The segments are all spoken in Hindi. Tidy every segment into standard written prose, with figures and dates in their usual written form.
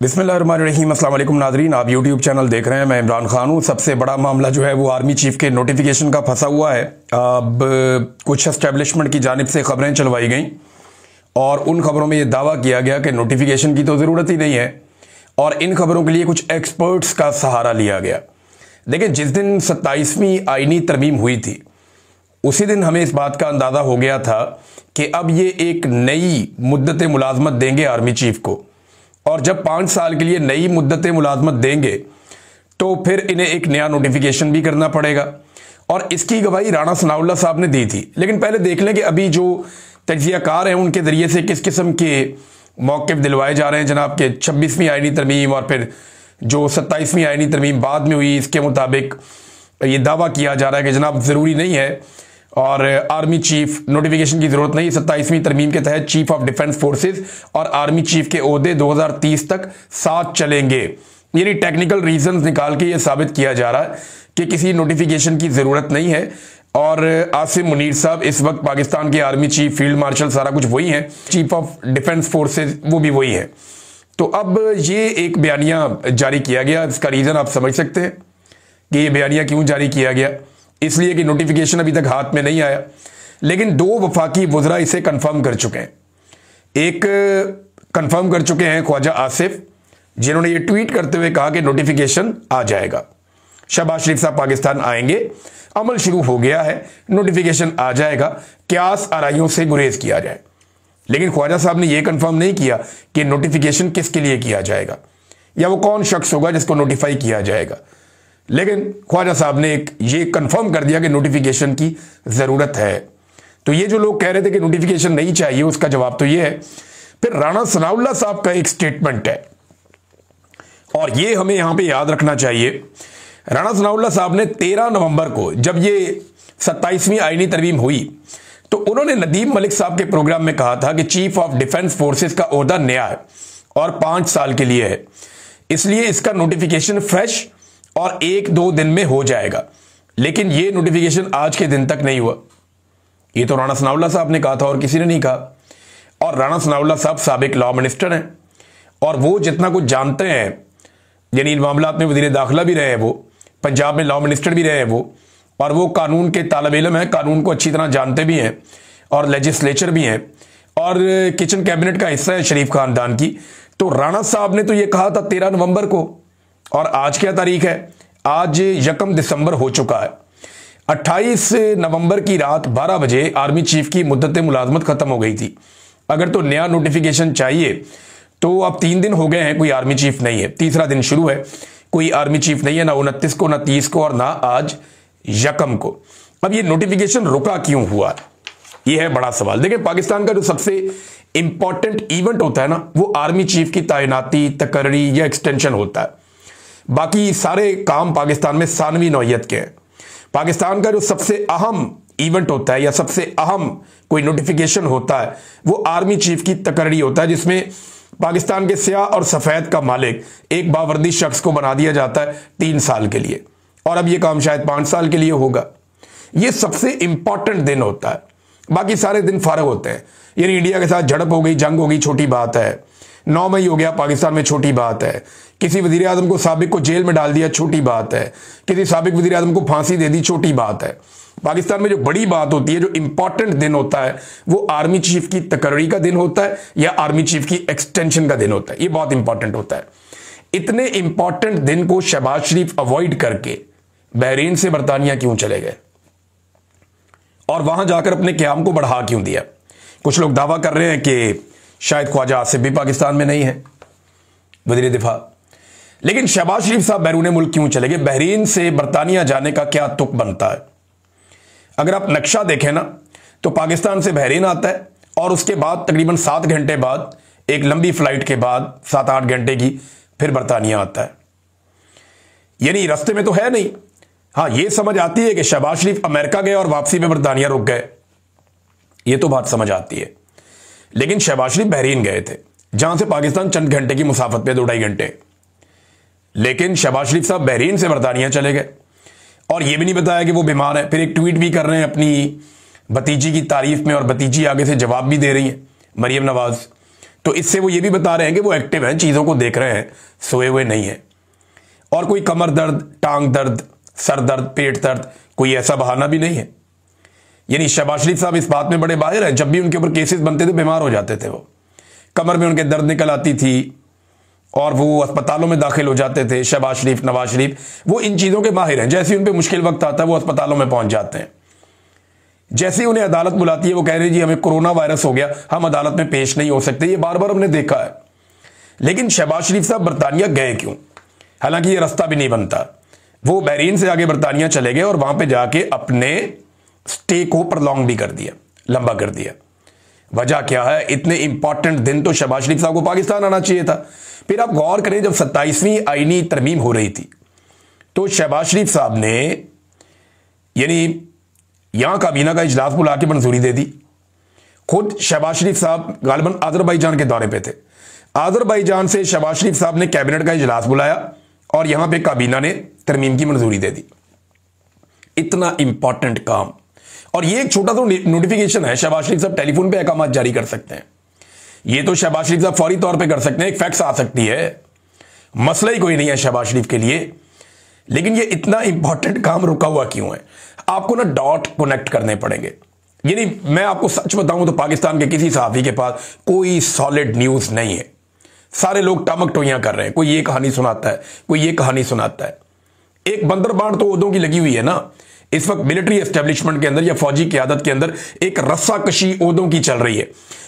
बिस्मिल्लाहिर्रहमानिर्रहीम। अस्सलाम वालेकुम नाज़रीन, आप यूट्यूब चैनल देख रहे हैं। मैं इमरान खान हूँ। सबसे बड़ा मामला जो है वो आर्मी चीफ के नोटिफिकेशन का फंसा हुआ है। अब कुछ एस्टेब्लिशमेंट की जानिब से खबरें चलवाई गई और उन खबरों में ये दावा किया गया कि नोटिफिकेशन की तो ज़रूरत ही नहीं है और इन खबरों के लिए कुछ एक्सपर्ट्स का सहारा लिया गया। देखिए, जिस दिन 27वीं आईनी तरमीम हुई थी उसी दिन हमें इस बात का अंदाज़ा हो गया था कि अब ये एक नई मुद्दत मुलाजमत देंगे आर्मी चीफ को, और जब 5 साल के लिए नई मुद्दत मुलाजमत देंगे तो फिर इन्हें एक नया नोटिफिकेशन भी करना पड़ेगा। और इसकी गवाही राणा सनाउल्लाह साहब ने दी थी। लेकिन पहले देख लें कि अभी जो तज्जियाकार हैं उनके ज़रिए से किस किस्म के मौक़िफ़ दिलवाए जा रहे हैं जनाब के 26वीं आईनी तरमीम और फिर जो 27वीं आईनी तरमीम बाद में हुई, इसके मुताबिक ये दावा किया जा रहा है कि जनाब ज़रूरी नहीं है और आर्मी चीफ नोटिफिकेशन की जरूरत नहीं। 27वीं तरमीम के तहत चीफ ऑफ डिफेंस फोर्सेस और आर्मी चीफ के ओहदे 2030 तक साथ चलेंगे। यानी टेक्निकल रीजंस निकाल के ये साबित किया जा रहा है कि किसी नोटिफिकेशन की जरूरत नहीं है। और आसिम मुनीर साहब इस वक्त पाकिस्तान के आर्मी चीफ, फील्ड मार्शल, सारा कुछ वही है, चीफ ऑफ डिफेंस फोर्सेज वो भी वही है। तो अब ये एक बयानिया जारी किया गया। इसका रीजन आप समझ सकते हैं कि ये बयानिया क्यों जारी किया गया। इसलिए कि नोटिफिकेशन अभी तक हाथ में नहीं आया, लेकिन 2 वफाकी वज़रा इसे कंफर्म कर चुके हैं। एक कंफर्म कर चुके हैं ख्वाजा आसिफ, जिन्होंने ये ट्वीट करते हुए कहा कि नोटिफिकेशन आ जाएगा, शहबाज शरीफ साहब पाकिस्तान आएंगे, अमल शुरू हो गया है, नोटिफिकेशन आ जाएगा, क्यास आराइयों से गुरेज किया जाए। लेकिन ख्वाजा साहब ने यह कंफर्म नहीं किया कि नोटिफिकेशन किसके लिए किया जाएगा या वो कौन शख्स होगा जिसको नोटिफाई किया जाएगा। लेकिन ख्वाजा साहब ने ये कंफर्म कर दिया कि नोटिफिकेशन की ज़रूरत है। तो ये जो लोग कह रहे थे कि नोटिफिकेशन नहीं चाहिए, उसका जवाब तो ये है। फिर राणा सनाउल्लाह साहब का एक स्टेटमेंट है और ये हमें यहां पे याद रखना चाहिए। राणा सनाउल्लाह साहब ने 13 नवंबर को, जब ये 27वीं आईनी तरमीम हुई, तो उन्होंने नदीम मलिक साहब के प्रोग्राम में कहा था कि चीफ ऑफ डिफेंस फोर्सेस का ओहदा नया है और 5 साल के लिए है, इसलिए इसका नोटिफिकेशन फ्रेश और 1-2 दिन में हो जाएगा। लेकिन यह नोटिफिकेशन आज के दिन तक नहीं हुआ। ये तो राणा सनाउल्लाह साहब ने कहा था और किसी ने नहीं कहा। और राणा सनाउल्लाह साहब साबिक लॉ मिनिस्टर हैं और वो जितना कुछ जानते हैं, यानी इन मामलात में वज़ीर दाखिला भी रहे हैं, वो पंजाब में लॉ मिनिस्टर भी रहे हैं वो, और वो कानून के तालिब इल्म हैं, कानून को अच्छी तरह जानते भी हैं और लेजिस्लेचर भी हैं और किचन कैबिनेट का हिस्सा है शरीफ खानदान की। तो राणा साहब ने तो ये कहा था 13 नवंबर को, और आज क्या तारीख है? आज 1 दिसंबर हो चुका है। 28 नवंबर की रात 12 बजे आर्मी चीफ की मुद्दत मुलाजमत खत्म हो गई थी। अगर तो नया नोटिफिकेशन चाहिए तो अब 3 दिन हो गए हैं, कोई आर्मी चीफ नहीं है। तीसरा दिन शुरू है, कोई आर्मी चीफ नहीं है, ना 29 को, ना 30 को और ना आज 1 को। अब ये नोटिफिकेशन रुका क्यों हुआ, ये है बड़ा सवाल। देखिए, पाकिस्तान का जो सबसे इंपॉर्टेंट इवेंट होता है ना, वो आर्मी चीफ की तैनाती, तकर्री या एक्सटेंशन होता है। बाकी सारे काम पाकिस्तान में सानवी नौयत के हैं। पाकिस्तान का जो सबसे अहम इवेंट होता है या सबसे अहम कोई नोटिफिकेशन होता है वो आर्मी चीफ की तकर्री होता है, जिसमें पाकिस्तान के स्याह और सफ़ेद का मालिक एक बावर्दी शख्स को बना दिया जाता है 3 साल के लिए, और अब ये काम शायद 5 साल के लिए होगा। ये सबसे इंपॉर्टेंट दिन होता है, बाकी सारे दिन फारग होते हैं। यानी इंडिया के साथ झड़प हो गई, जंग हो गई, छोटी बात है। 9 मई हो गया पाकिस्तान में, छोटी बात है। किसी वजीर आजम को साबिक को जेल में डाल दिया, छोटी बात है। किसी साबिक वजीर आजम को फांसी दे दी, छोटी बात है। पाकिस्तान में जो बड़ी बात होती है, जो इंपॉर्टेंट दिन होता है, वो आर्मी चीफ की तकर्री का दिन होता है या आर्मी चीफ की एक्सटेंशन का दिन होता है। ये बहुत इंपॉर्टेंट होता है। इतने इंपॉर्टेंट दिन को शहबाज शरीफ अवॉइड करके बहरीन से बरतानिया क्यों चले गए और वहां जाकर अपने क्याम को बढ़ा क्यों दिया? कुछ लोग दावा कर रहे हैं कि शायद ख्वाजा आसिफ भी पाकिस्तान में नहीं है, वज़ीर दिफा। लेकिन शहबाज शरीफ साहब बैरून मुल्क क्यों चले गए? बहरीन से बरतानिया जाने का क्या तुक बनता है? अगर आप नक्शा देखें ना, तो पाकिस्तान से बहरीन आता है और उसके बाद तकरीबन 7 घंटे बाद, एक लंबी फ्लाइट के बाद 7-8 घंटे की, फिर बरतानिया आता है। यानी रास्ते में तो है नहीं। हाँ, यह समझ आती है कि शहबाज शरीफ अमेरिका गए और वापसी में बरतानिया रुक गए, यह तो बात समझ आती है। लेकिन शहबाज शरीफ बहरीन गए थे, जहां से पाकिस्तान चंद घंटे की मुसाफत पे, 2-2.5 घंटे। लेकिन शहबाज शरीफ साहब बहरीन से बरतानिया चले गए और यह भी नहीं बताया कि वो बीमार है। फिर एक ट्वीट भी कर रहे हैं अपनी भतीजी की तारीफ में और भतीजी आगे से जवाब भी दे रही है, मरियम नवाज। तो इससे वो ये भी बता रहे हैं कि वो एक्टिव हैं, चीज़ों को देख रहे हैं, सोए हुए नहीं है। और कोई कमर दर्द, टांग दर्द, सर दर्द, पेट दर्द, कोई ऐसा बहाना भी नहीं है। यानी शहबाज शरीफ साहब इस बात में बड़े माहिर हैं, जब भी उनके ऊपर केसेस बनते थे बीमार हो जाते थे, वो कमर में उनके दर्द निकल आती थी और वो अस्पतालों में दाखिल हो जाते थे। शहबाज शरीफ, नवाज शरीफ, वो इन चीज़ों के माहिर हैं। जैसे ही उन पर मुश्किल वक्त आता है वो अस्पतालों में पहुंच जाते हैं। जैसे ही उन्हें अदालत बुलाती है वो कह रहे जी हमें कोरोना वायरस हो गया, हम अदालत में पेश नहीं हो सकते। ये बार बार हमने देखा है। लेकिन शहबाज शरीफ साहब बरतानिया गए क्यों? हालांकि ये रास्ता भी नहीं बनता। वो बहरीन से आगे बरतानिया चले गए और वहां पे जाके अपने स्टे को प्रलॉन्ग भी कर दिया, लंबा कर दिया। वजह क्या है? इतने इंपॉर्टेंट दिन तो शहबाज शरीफ साहब को पाकिस्तान आना चाहिए था। फिर आप गौर करें, जब 27वीं आईनी तरमीम हो रही थी तो शहबाज शरीफ साहब ने यानी यहां काबीना का इजलास बुला के मंजूरी दे दी। खुद शहबाज शरीफ साहब गालिबन आजरबाईजान के दौरे पे थे। आजरबाईजान से शहबाज शरीफ साहब ने कैबिनेट का इजलास बुलाया और यहां पे काबीना ने तरमीम की मंजूरी दे दी। इतना इंपॉर्टेंट काम। और ये एक छोटा सा नोटिफिकेशन है, शहबाज शरीफ साहब टेलीफोन पे अहकाम जारी कर सकते हैं। ये तो शहबाज शरीफ साहब फौरी तौर पे कर सकते हैं, एक फैक्स आ सकती है, मसला ही कोई नहीं है शहबाज शरीफ के लिए। लेकिन ये इतना इंपॉर्टेंट काम रुका हुआ क्यों है? आपको ना डॉट कनेक्ट करने पड़ेंगे। यानी मैं आपको सच बताऊं तो पाकिस्तान के किसी सहाफी के पास कोई सॉलिड न्यूज नहीं है। सारे लोग टामक टोइयां कर रहे हैं, कोई ये कहानी सुनाता है, कोई ये कहानी सुनाता है। एक बंदरबांट तो ओहदों की लगी हुई है ना। इस वक्त मिलिट्री एस्टेब्लिशमेंट के अंदर या फौजी क़यादत के अंदर एक रस्साकशी ओहदों की चल रही है,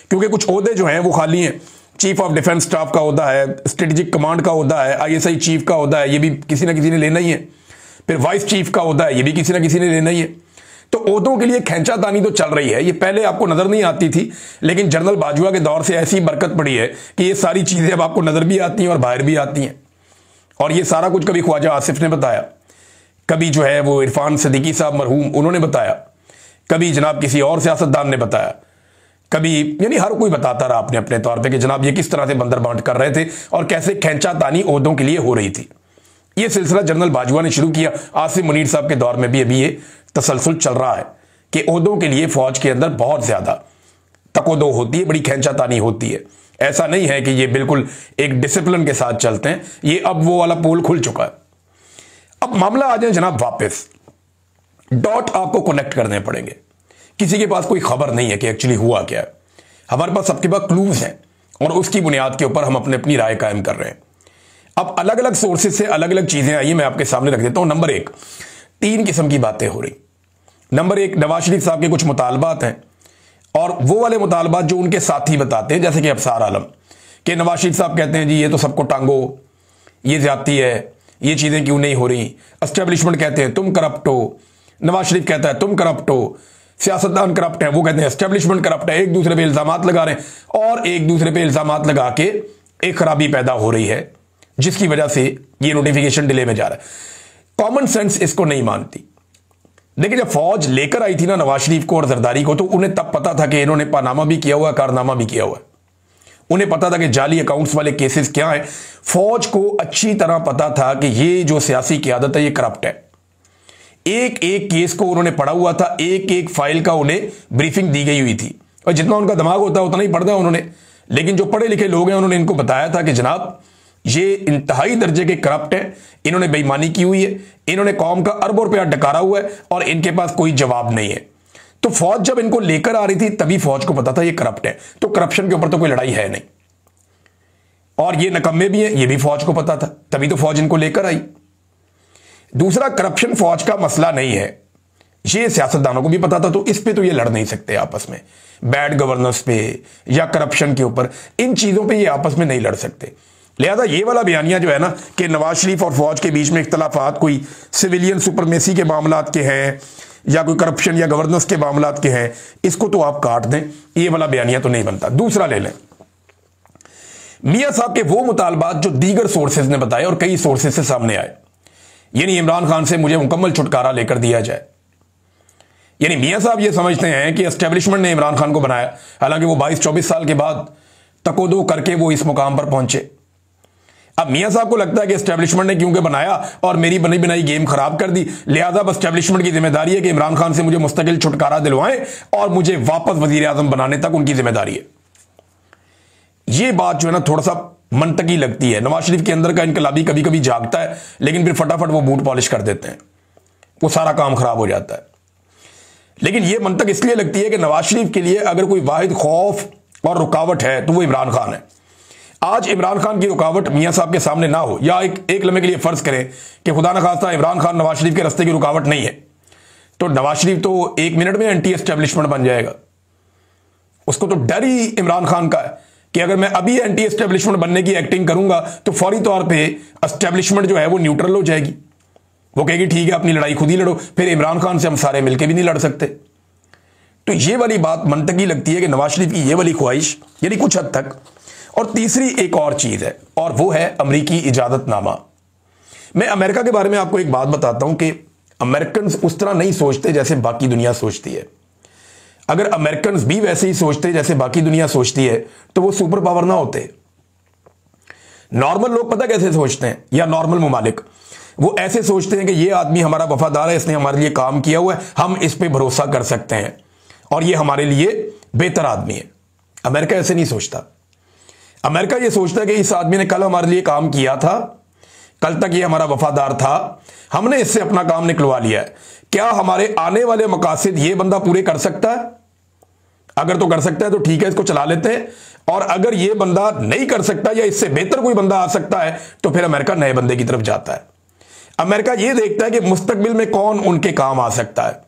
क्योंकि कुछ ओहदे जो हैं वो खाली हैं। चीफ ऑफ डिफेंस स्टाफ का ओहदा है, स्ट्रेटेजिक कमांड का ओहदा है, ISI चीफ का ओहदा है, ये भी किसी ना किसी ने लेना ही है। फिर वाइस चीफ का ओहदा है, ये भी किसी ना किसी ने लेना ही है। तो ओहदों के लिए खींचातानी तो चल रही है। ये पहले आपको नजर नहीं आती थी, लेकिन जनरल बाजवा के दौर से ऐसी बरकत पड़ी है कि ये सारी चीजें अब आपको नजर भी आती हैं और बाहर भी आती हैं। और ये सारा कुछ कभी ख्वाजा आसिफ ने बताया, कभी जो है वो इरफान सिद्दीकी साहब मरहूम उन्होंने बताया, कभी जनाब किसी और सियासतदान ने बताया, कभी यानी हर कोई बताता रहा अपने अपने तौर पे कि जनाब ये किस तरह से बंदरबांट कर रहे थे और कैसे खींचातानी ओहदों के लिए हो रही थी। ये सिलसिला जनरल बाजवा ने शुरू किया। आसिफ मुनीर साहब के दौर में भी अभी ये तसलसल चल रहा है कि ओहदों के लिए फौज के अंदर बहुत ज्यादा तकोदो होती है, बड़ी खींचातानी होती है। ऐसा नहीं है कि ये बिल्कुल एक डिसिप्लिन के साथ चलते हैं। ये अब वो वाला पोल खुल चुका है। अब मामला आ जाए जनाब वापस, डॉट आपको कनेक्ट करने पड़ेंगे। किसी के पास कोई खबर नहीं है कि एक्चुअली हुआ क्या है। हमारे पास सबके पास क्लूज हैं और उसकी बुनियाद के ऊपर हम अपनी राय कायम कर रहे हैं। अब अलग अलग सोर्सेज से अलग अलग चीजें आई, मैं आपके सामने रख देता हूं। नंबर एक, 3 किस्म की बातें हो रही। नंबर एक, नवाज शरीफ साहब के कुछ मुतालबात हैं और वो वाले मुतालबात जो उनके साथी बताते हैं, जैसे कि अफसार आलम के नवाज शरीफ साहब कहते हैं जी ये तो सबको टांगो, ये ज्यादती है, ये चीजें क्यों नहीं हो रही। एस्टेब्लिशमेंट कहते हैं तुम करप्ट हो, नवाज शरीफ कहता है तुम करप्ट हो, सियासतदान करप्ट है, वो कहते हैं एस्टेब्लिशमेंट करप्ट है। एक दूसरे पे इल्जामात लगा रहे हैं और एक दूसरे पे इल्जामात लगा के एक खराबी पैदा हो रही है, जिसकी वजह से ये नोटिफिकेशन डिले में जा रहा है। कॉमन सेंस इसको नहीं मानती। लेकिन जब फौज लेकर आई थी ना नवाज शरीफ को और जरदारी को, तो उन्हें तब पता था कि इन्होंने पानामा भी किया हुआ है, कारनामा भी किया हुआ है। उन्हें पता था कि जाली अकाउंट्स वाले केसेस क्या हैं। फौज को अच्छी तरह पता था कि ये जो सियासी क़यादत है ये करप्ट है। एक एक केस को उन्होंने पढ़ा हुआ था, एक एक फाइल का उन्हें ब्रीफिंग दी गई हुई थी। और जितना उनका दिमाग होता है उतना ही पढ़ना उन्होंने। लेकिन जो पढ़े लिखे लोग हैं उन्होंने इनको बताया था कि जनाब ये इंतहाई दर्जे के करप्ट है, इन्होंने बेईमानी की हुई है, इन्होंने कौम का अरबों रुपया डकारा हुआ है और इनके पास कोई जवाब नहीं है। तो फौज जब इनको लेकर आ रही थी तभी फौज को पता था ये करप्ट है, तो करप्शन के ऊपर तो कोई लड़ाई है नहीं। और ये नकम्मे भी हैं, ये भी फौज को पता था, तभी तो फौज इनको लेकर आई। दूसरा, करप्शन फौज का मसला नहीं है, ये सियासतदानों को भी पता था, तो इस पे तो ये लड़ नहीं सकते आपस में। बैड गवर्नेंस पे या करप्शन के ऊपर, इन चीजों पे ये आपस में नहीं लड़ सकते। लिहाजा ये वाला बयानिया जो है ना कि नवाज शरीफ और फौज के बीच में इख्तलाफात कोई सिविलियन सुपरमेसी के मामलात के हैं या कोई करप्शन या गवर्नेंस के मामलात के हैं, इसको तो आप काट दें, ये वाला बयानिया तो नहीं बनता। दूसरा ले लें, मियां साहब के वो मुतालबात जो दीगर सोर्सेज ने बताए और कई सोर्सेज से सामने आए, यानी इमरान खान से मुझे मुकम्मल छुटकारा लेकर दिया जाए। यानी मियां साहब ये समझते हैं कि एस्टेब्लिशमेंट ने इमरान खान को बनाया, हालांकि वो 22-24 साल के बाद तकोदो करके वो इस मुकाम पर पहुंचे। अब मियां साहब को लगता है कि एस्टेब्लिशमेंट ने क्योंकि बनाया और मेरी बनी बनाई गेम खराब कर दी, लिहाजा अब एस्टेब्लिशमेंट की जिम्मेदारी है कि इमरान खान से मुझे मुस्तकिल छुटकारा दिलवाएं और मुझे वापस वजीर आजम बनाने तक उनकी जिम्मेदारी है। ये बात जो है ना थोड़ा सा मंतकी लगती है। नवाज शरीफ के अंदर का इनकलाबी कभी कभी जागता है, लेकिन फिर फटाफट वो बूट पॉलिश कर देते हैं, वो सारा काम खराब हो जाता है। लेकिन ये मंतक इसलिए लगती है कि नवाज शरीफ के लिए अगर कोई वाहिद खौफ और रुकावट है तो वो इमरान खान है। आज इमरान खान की रुकावट मियां साहब के सामने ना हो, या एक लम्हे के लिए फर्ज करें कि खुदा न खास्ता इमरान खान नवाज शरीफ के रास्ते की रुकावट नहीं है, तो नवाज शरीफ तो 1 मिनट में एंटी एस्टेब्लिशमेंट बन जाएगा। उसको तो डर ही इमरान खान का है कि अगर मैं अभी एंटी एस्टेब्लिशमेंट बनने की एक्टिंग करूंगा तो फौरी तौर पे एस्टेब्लिशमेंट जो है वो न्यूट्रल हो जाएगी। वो कहेगी ठीक है अपनी लड़ाई खुद ही लड़ो, फिर इमरान खान से हम सारे मिलकर भी नहीं लड़ सकते। तो ये वाली बात मंतकी लगती है कि नवाज शरीफ की ये वाली ख्वाहिश यानी कुछ हद तक। और तीसरी एक और चीज है और वो है अमरीकी इजाजतनामा। मैं अमेरिका के बारे में आपको एक बात बताता हूं कि अमेरिकन उस तरह नहीं सोचते जैसे बाकी दुनिया सोचती है। अगर अमेरिकन भी वैसे ही सोचते जैसे बाकी दुनिया सोचती है तो वो सुपर पावर ना होते। नॉर्मल लोग पता कैसे सोचते हैं, या नॉर्मल ममालिक वो ऐसे सोचते हैं कि ये आदमी हमारा वफादार है, इसने हमारे लिए काम किया हुआ है, हम इस पे भरोसा कर सकते हैं और ये हमारे लिए बेहतर आदमी है। अमेरिका ऐसे नहीं सोचता। अमेरिका ये सोचता है कि इस आदमी ने कल हमारे लिए काम किया था, कल तक ये हमारा वफादार था, हमने इससे अपना काम निकलवा लिया है, क्या हमारे आने वाले मकासद ये बंदा पूरे कर सकता है? अगर तो कर सकता है तो ठीक है, इसको चला लेते हैं, और अगर ये बंदा नहीं कर सकता या इससे बेहतर कोई बंदा आ सकता है तो फिर अमेरिका नए बंदे की तरफ जाता है। अमेरिका ये देखता है कि मुस्तकबिल में कौन उनके काम आ सकता है,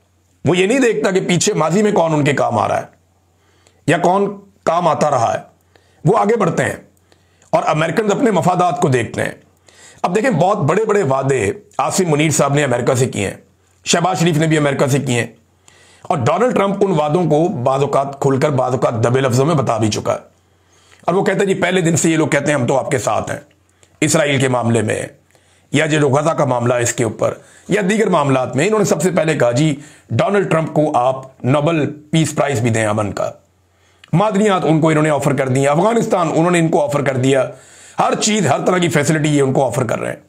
वो ये नहीं देखता कि पीछे माजी में कौन उनके काम आ रहा है या कौन काम आता रहा है। वो आगे बढ़ते हैं और अमेरिकन अपने मफादात को देखते हैं। अब देखें, बहुत बड़े बड़े वादे आसिम मुनीर साहब ने अमेरिका से किए हैं, शहबाज शरीफ ने भी अमेरिका से किए हैं, और डोनाल्ड ट्रंप उन वादों को बाज़-औक़ात खुलकर बाज़-औक़ात दबे लफ्जों में बता भी चुका है। और वो कहते हैं जी पहले दिन से ये लोग कहते हैं हम तो आपके साथ हैं इसराइल के मामले में, या जो गजा का मामला है इसके ऊपर, या दीगर मामलात में। इन्होंने सबसे पहले कहा जी डोनाल्ड ट्रंप को आप नोबेल पीस प्राइज भी दें अमन का। मादनियात उनको इन्होंने ऑफर कर दी, अफगानिस्तान उन्होंने इनको ऑफर कर दिया, हर चीज हर तरह की फैसिलिटी ये उनको ऑफर कर रहे हैं।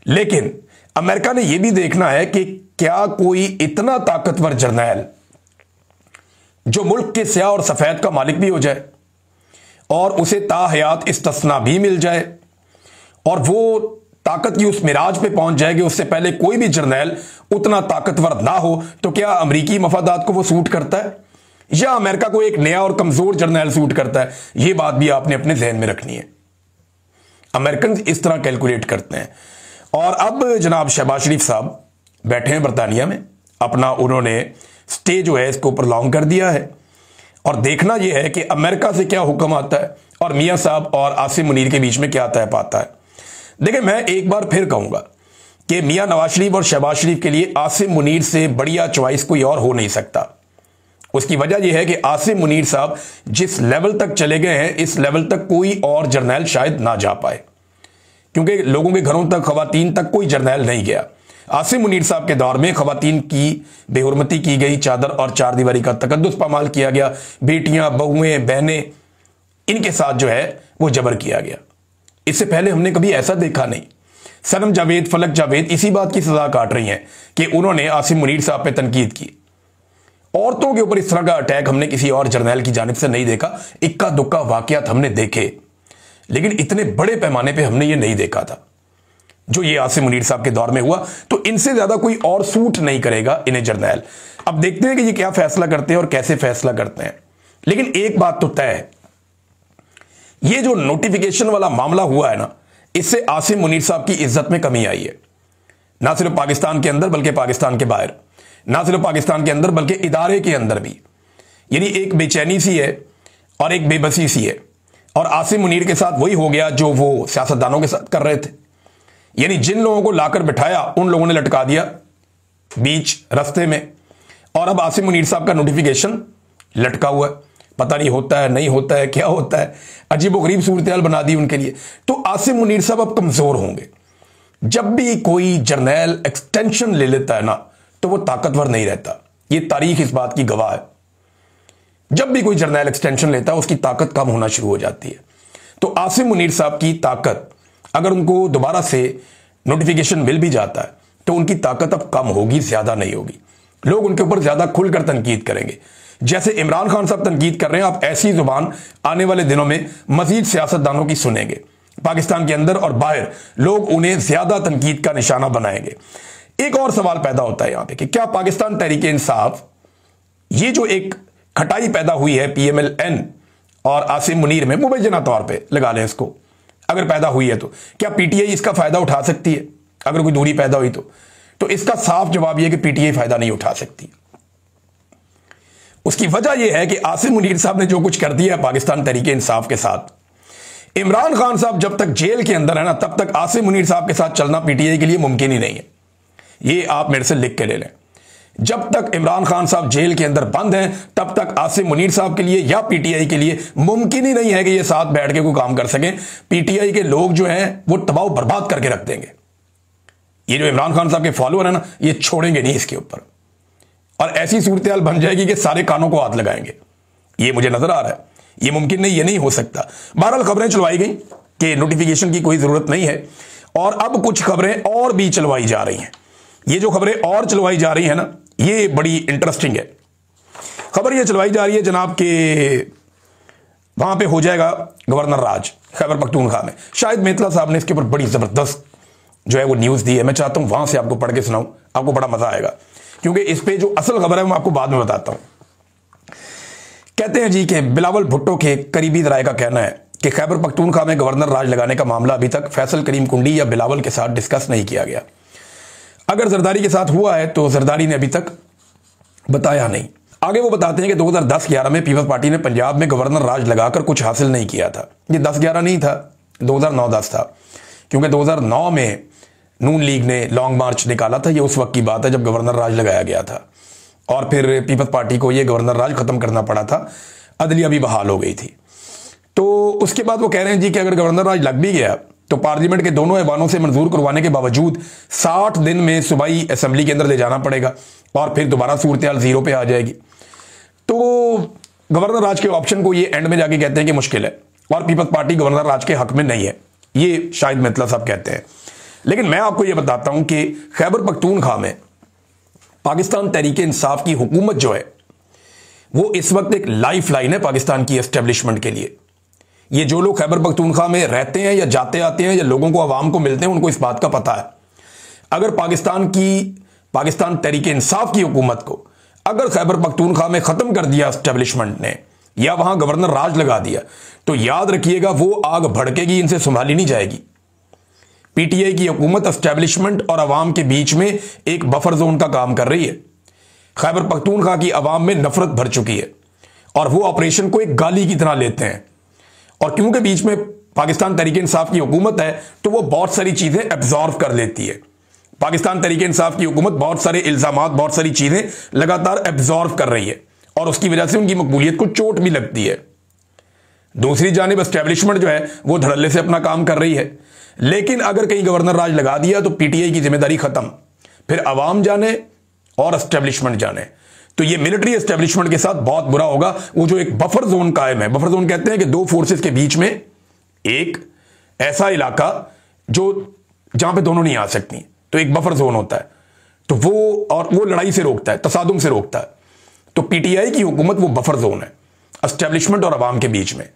लेकिन अमेरिका ने यह भी देखना है कि क्या कोई इतना ताकतवर जर्नैल जो मुल्क के स्याह और सफेद का मालिक भी हो जाए और उसे ताहयात इस्तिस्ना भी मिल जाए और वो ताकत की उस मिराज पे पहुंच जाएगी, उससे पहले कोई भी जर्नैल उतना ताकतवर ना हो, तो क्या अमरीकी मफादात को वो सूट करता है या अमेरिका को एक नया और कमजोर जर्नैल सूट करता है? यह बात भी आपने अपने जहन में रखनी है। अमेरिकन इस तरह कैलकुलेट करते हैं। और अब जनाब शहबाज शरीफ साहब बैठे हैं बरतानिया में, अपना उन्होंने स्टे जो है इसके ऊपर लॉन्ग कर दिया है, और देखना यह है कि अमेरिका से क्या हुक्म आता है और मियां साहब और आसिम मुनीर के बीच में क्या तय पाता है। देखिए, मैं एक बार फिर कहूंगा कि मियां नवाज शरीफ और शहबाज शरीफ के लिए आसिम मुनीर से बढ़िया चॉइस कोई और हो नहीं सकता। उसकी वजह यह है कि आसिम मुनीर साहब जिस लेवल तक चले गए हैं, इस लेवल तक कोई और जर्नैल शायद ना जा पाए, क्योंकि लोगों के घरों तक, खवातीन तक कोई जर्नैल नहीं गया। आसिम मुनीर साहब के दौर में खवातीन की बेहुरमती की गई, चादर और चार दीवारी का तकद्दुस पामाल किया गया, बेटियां, बहुएं, बहनें, इनके साथ जो है वो जबर किया गया। इससे पहले हमने कभी ऐसा देखा नहीं। सनम जावेद, फलक जावेद इसी बात की सजा काट रही हैं कि उन्होंने आसिम मुनीर साहब पे तनकीद की। औरतों के ऊपर इस तरह का अटैक हमने किसी और जर्नैल की जानिब से नहीं देखा। इक्का दुक्का वाकयात हमने देखे, लेकिन इतने बड़े पैमाने पे हमने ये नहीं देखा था जो ये आसिम मुनीर साहब के दौर में हुआ। तो इनसे ज्यादा कोई और सूट नहीं करेगा इन्हें जर्नैल। अब देखते हैं कि ये क्या फैसला करते हैं और कैसे फैसला करते हैं। लेकिन एक बात तो तय है, ये जो नोटिफिकेशन वाला मामला हुआ है ना, इससे आसिम मुनीर साहब की इज्जत में कमी आई है, ना सिर्फ पाकिस्तान के अंदर बल्कि पाकिस्तान के बाहर, ना सिर्फ पाकिस्तान के अंदर बल्कि इदारे के अंदर भी। यानी एक बेचैनी सी है और एक बेबसी सी है, और आसिम मुनीर के साथ वही हो गया जो वो सियासतदानों के साथ कर रहे थे। यानी जिन लोगों को लाकर बिठाया उन लोगों ने लटका दिया बीच रास्ते में, और अब आसिम मुनीर साहब का नोटिफिकेशन लटका हुआ है। पता नहीं होता है, नहीं होता है, क्या होता है, अजीबोगरीब सूरत बना दी उनके लिए। तो आसिम मुनीर साहब अब कमजोर होंगे। जब भी कोई जर्नैल एक्सटेंशन ले लेता है ना, तो वो ताकतवर नहीं रहता। ये तारीख इस बात की गवाह है। जब भी कोई जर्नैल एक्सटेंशन लेता है उसकी ताकत कम होना शुरू हो जाती है। तो आसिम मुनीर साहब की ताकत, अगर उनको दोबारा से नोटिफिकेशन मिल भी जाता है तो उनकी ताकत अब कम होगी, ज्यादा नहीं होगी। लोग उनके ऊपर ज्यादा खुलकर तनकीद करेंगे। जैसे इमरान खान साहब तनकीद कर रहे हैं, आप ऐसी जुबान आने वाले दिनों में मजीद सियासतदानों की सुनेंगे। पाकिस्तान के अंदर और बाहर लोग उन्हें ज्यादा तनकीद का निशाना बनाएंगे। एक और सवाल पैदा होता है यहां पे कि क्या पाकिस्तान तहरीक इंसाफ, ये जो एक खटाई पैदा हुई है PMLN और आसिम मुनीर में, मुबैना तौर पे लगा लें इसको, अगर पैदा हुई है तो क्या PTI इसका फायदा उठा सकती है? अगर कोई दूरी पैदा हुई तो इसका साफ जवाब यह कि PTI फायदा नहीं उठा सकती। उसकी वजह यह है कि आसिम मुनीर साहब ने जो कुछ कर दिया है पाकिस्तान तहरीक इंसाफ के साथ, इमरान खान साहब जब तक जेल के अंदर है ना, तब तक आसिम मुनीर साहब के साथ चलना PTI के लिए मुमकिन ही नहीं है। ये आप मेरे से लिख के ले लें। जब तक इमरान खान साहब जेल के अंदर बंद हैं, तब तक आसिम मुनीर साहब के लिए या PTI के लिए मुमकिन ही नहीं है कि ये साथ बैठ के कोई काम कर सकें। PTI के लोग जो हैं वो तबाह बर्बाद करके रख देंगे। ये जो इमरान खान साहब के फॉलोअर है ना, ये छोड़ेंगे नहीं इसके ऊपर, और ऐसी सूरत हाल बन जाएगी कि सारे कानों को हाथ लगाएंगे। ये मुझे नजर आ रहा है, ये मुमकिन नहीं, ये नहीं हो सकता। बहरहाल खबरें चलवाई गई कि नोटिफिकेशन की कोई जरूरत नहीं है, और अब कुछ खबरें और भी चलवाई जा रही हैं। ये जो खबरें और चलवाई जा रही है ना, ये बड़ी इंटरेस्टिंग है। खबर ये चलवाई जा रही है जनाब के वहां पे हो जाएगा गवर्नर राज खैबर पख्तूनख्वा में। शाहिद मेतला साहब ने इसके ऊपर बड़ी जबरदस्त जो है वो न्यूज दी है। मैं चाहता हूं वहां से आपको पढ़ के सुनाऊं, आपको बड़ा मजा आएगा, क्योंकि इस पे जो असल खबर है मैं आपको बाद में बताता हूं। कहते हैं जी कि बिलावल भुट्टो के करीबी जराये का कहना है कि खैबर पख्तूनख्वा में गवर्नर राज लगाने का मामला अभी तक फैसल करीम कुंडी या बिलावल के साथ डिस्कस नहीं किया गया। अगर जरदारी के साथ हुआ है तो जरदारी ने अभी तक बताया नहीं। आगे वो बताते हैं कि 2010-11 में पीपल्स पार्टी ने पंजाब में गवर्नर राज लगाकर कुछ हासिल नहीं किया था। ये 10-11 नहीं था, 2009-10 था, क्योंकि 2009 में नून लीग ने लॉन्ग मार्च निकाला था। ये उस वक्त की बात है जब गवर्नर राज लगाया गया था, और फिर पीपल्स पार्टी को ये गवर्नर राज खत्म करना पड़ा था, अदलिया भी बहाल हो गई थी। तो उसके बाद वो कह रहे हैं जी कि अगर गवर्नर राज लग भी गया तो पार्लियामेंट के दोनों ऐवानों से मंजूर करवाने के बावजूद 60 दिन में सूबाई असेंबली के अंदर ले जाना पड़ेगा, और फिर दोबारा सूरत हाल जीरो पे आ जाएगी। तो गवर्नर राज के ऑप्शन को ये एंड में जाके कहते हैं कि मुश्किल है, और पीपल्स पार्टी गवर्नर राज के हक में नहीं है, ये शाहिद मेतला साहब कहते हैं। लेकिन मैं आपको यह बताता हूं कि खैबर पख्तूनख्वा में पाकिस्तान तहरीक इंसाफ की हुकूमत जो है वो इस वक्त एक लाइफ लाइन है पाकिस्तान की एस्टेब्लिशमेंट के लिए। ये जो लोग खैबर पख्तूनख्वा में रहते हैं या जाते आते हैं या लोगों को, आवाम को मिलते हैं, उनको इस बात का पता है। अगर पाकिस्तान तहरीक इंसाफ की हुकूमत को अगर खैबर पख्तूनख्वा में खत्म कर दिया एस्टेब्लिशमेंट ने, या वहां गवर्नर राज लगा दिया, तो याद रखिएगा वो आग भड़केगी, इनसे संभाली नहीं जाएगी। PTI की हुकूमत एस्टेब्लिशमेंट और अवाम के बीच में एक बफर जोन का काम कर रही है। खैबर पख्तूनख्वा की अवाम में नफरत भर चुकी है, और वो ऑपरेशन को एक गाली की तरह लेते हैं। और क्योंकि बीच में पाकिस्तान तहरीक इंसाफ की हुकूमत है, तो वो बहुत सारी चीजें एब्जॉर्व कर लेती है। पाकिस्तान तहरीक इंसाफ की हुकूमत बहुत सारे इल्जामात, बहुत सारी चीजें लगातार एब्जॉर्व कर रही है, और उसकी वजह से उनकी मकबूलियत को चोट भी लगती है। दूसरी जानिब एस्टेब्लिशमेंट जो है वो धड़ल्ले से अपना काम कर रही है। लेकिन अगर कहीं गवर्नर राज लगा दिया तो PTI की जिम्मेदारी खत्म, फिर अवाम जाने और एस्टेब्लिशमेंट जाने। तो ये मिलिट्री एस्टेब्लिशमेंट के साथ बहुत बुरा होगा। वो जो एक बफर जोन कायम है, बफर जोन कहते हैं कि दो फोर्सेस के बीच में एक ऐसा इलाका जहां पे दोनों नहीं आ सकती, तो एक बफर जोन होता है। तो वो लड़ाई से रोकता है, तसादुम से रोकता है। तो PTI की हुकूमत वो बफर जोन है एस्टेब्लिशमेंट और अवाम के बीच में।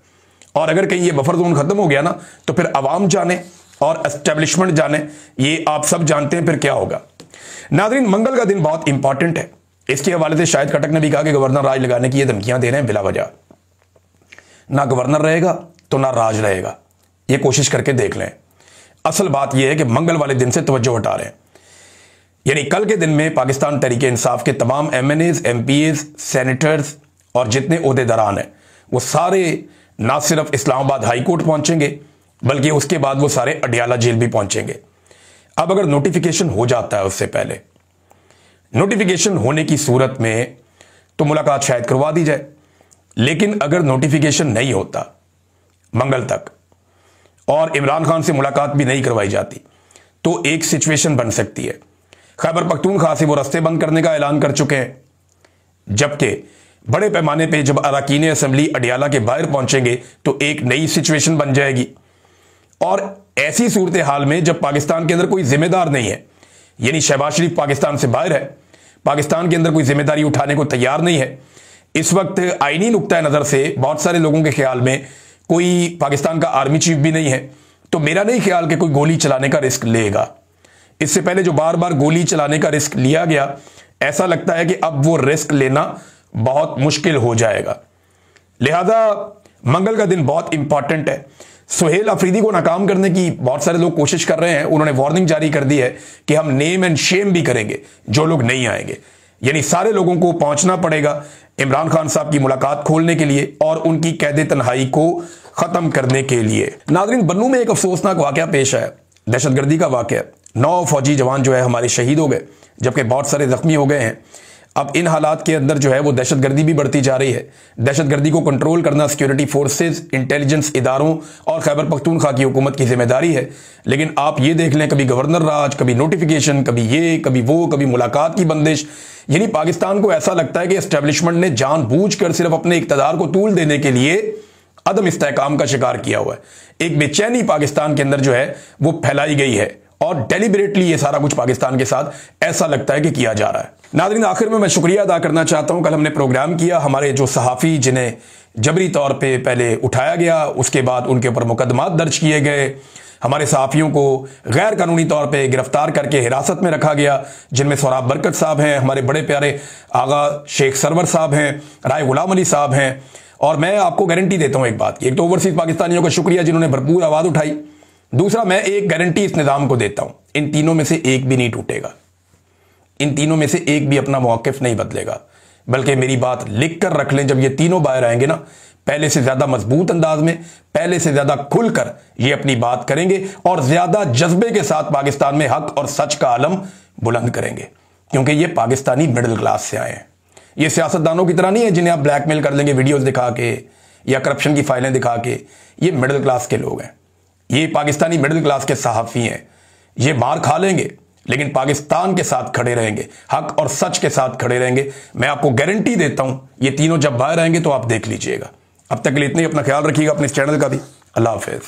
और अगर कहीं ये बफर जोन खत्म हो गया ना, तो फिर अवाम जाने और एस्टेब्लिशमेंट जाने, ये आप सब जानते हैं फिर क्या होगा। नाज़रीन, मंगल का दिन बहुत इंपॉर्टेंट है। इसके हवाले से शाहिद खटक ने भी कहा कि गवर्नर राज लगाने की ये धमकियां दे रहे हैं बिला वजह। ना गवर्नर रहेगा तो ना राज रहेगा, ये कोशिश करके देख लें। असल बात यह है कि मंगल वाले दिन से तवज्जो हटा रहे हैं। यानी कल के दिन में पाकिस्तान तहरीक इंसाफ के तमाम MNAs, MPAs, सेनेटर्स और जितने ओहदेदारान हैं वो सारे ना सिर्फ इस्लामाबाद हाई कोर्ट पहुंचेंगे, बल्कि उसके बाद वो सारे अडियाला जेल भी पहुंचेंगे। अब अगर नोटिफिकेशन हो जाता है, उससे पहले नोटिफिकेशन होने की सूरत में तो मुलाकात शायद करवा दी जाए। लेकिन अगर नोटिफिकेशन नहीं होता मंगल तक और इमरान खान से मुलाकात भी नहीं करवाई जाती, तो एक सिचुएशन बन सकती है। खैबर पख्तूनख्वा से वो रास्ते बंद करने का ऐलान कर चुके हैं, जबकि बड़े पैमाने पे जब अरकान असेंबली अडियाला के बाहर पहुंचेंगे तो एक नई सिचुएशन बन जाएगी। और ऐसी सूरत हाल में जब पाकिस्तान के अंदर कोई जिम्मेदार नहीं है, यानी शहबाज शरीफ पाकिस्तान से बाहर है, पाकिस्तान के अंदर कोई जिम्मेदारी उठाने को तैयार नहीं है, इस वक्त आईनी नुक्ता नजर से बहुत सारे लोगों के ख्याल में कोई पाकिस्तान का आर्मी चीफ भी नहीं है, तो मेरा नहीं ख्याल कि कोई गोली चलाने का रिस्क लेगा। इससे पहले जो बार बार गोली चलाने का रिस्क लिया गया, ऐसा लगता है कि अब वो रिस्क लेना बहुत मुश्किल हो जाएगा। लिहाजा मंगल का दिन बहुत इंपॉर्टेंट है। सुहेल अफरीदी को नाकाम करने की बहुत सारे लोग कोशिश कर रहे हैं। उन्होंने वार्निंग जारी कर दी है कि हम नेम एंड शेम भी करेंगे जो लोग नहीं आएंगे, यानी सारे लोगों को पहुंचना पड़ेगा इमरान खान साहब की मुलाकात खोलने के लिए और उनकी कैद तन्हाई को खत्म करने के लिए। नाज़रीन, बन्नू में एक अफसोसनाक वाकया पेश आया, दहशतगर्दी का वाकया। 9 फौजी जवान जो है हमारे शहीद हो गए, जबकि बहुत सारे जख्मी हो गए हैं। अब इन हालात के अंदर जो है वो दहशतगर्दी भी बढ़ती जा रही है। दहशतगर्दी को कंट्रोल करना सिक्योरिटी फोर्सेस, इंटेलिजेंस इदारों और खैबर पख्तूनख्वा की हुकूमत की जिम्मेदारी है। लेकिन आप ये देख लें, कभी गवर्नर राज, कभी नोटिफिकेशन, कभी ये, कभी वो, कभी मुलाकात की बंदिश। यानी पाकिस्तान को ऐसा लगता है कि एस्टेब्लिशमेंट ने जानबूझकर सिर्फ अपने इक्तदार को तूल देने के लिए अदम इस्तेहकाम का शिकार किया हुआ है। एक बेचैनी पाकिस्तान के अंदर जो है वो फैलाई गई है और डेलिबरेटली ये सारा कुछ पाकिस्तान के साथ ऐसा लगता है कि किया जा रहा है। नाज़रीन, आखिर में मैं शुक्रिया अदा करना चाहता हूं। कल हमने प्रोग्राम किया, हमारे जो सहाफ़ी जिन्हें जबरी तौर पे पहले उठाया गया, उसके बाद उनके ऊपर मुकदमात दर्ज किए गए, हमारे सहाफ़ियों को गैर कानूनी तौर पे गिरफ्तार करके हिरासत में रखा गया, जिनमें सोराब बरकत साहब हैं, हमारे बड़े प्यारे आगा शेख सरवर साहब हैं, राय गुलाम अली साहब हैं। और मैं आपको गारंटी देता हूं एक बात, एक तो ओवरसीज पाकिस्तानियों का शुक्रिया जिन्होंने भरपूर आवाज़ उठाई। दूसरा, मैं एक गारंटी इस निज़ाम को देता हूं, इन तीनों में से एक भी नहीं टूटेगा, इन तीनों में से एक भी अपना मौक़िफ़ नहीं बदलेगा। बल्कि मेरी बात लिख कर रख लें, जब ये तीनों बाहर आएंगे ना, पहले से ज्यादा मजबूत अंदाज में, पहले से ज्यादा खुलकर ये अपनी बात करेंगे और ज्यादा जज्बे के साथ पाकिस्तान में हक और सच का आलम बुलंद करेंगे। क्योंकि ये पाकिस्तानी मिडिल क्लास से आए हैं। ये सियासतदानों की तरह नहीं है जिन्हें आप ब्लैकमेल कर लेंगे वीडियोस दिखा के या करप्शन की फाइलें दिखा के। ये मिडिल क्लास के लोग हैं, ये पाकिस्तानी मिडिल क्लास के सहाफ़ी हैं। ये मार खा लेंगे लेकिन पाकिस्तान के साथ खड़े रहेंगे, हक और सच के साथ खड़े रहेंगे। मैं आपको गारंटी देता हूं, ये तीनों जब बाहर आएंगे तो आप देख लीजिएगा। अब तक के लिए इतना ही, अपना ख्याल रखिएगा, अपने इस चैनल का भी। अल्लाह हाफिज़।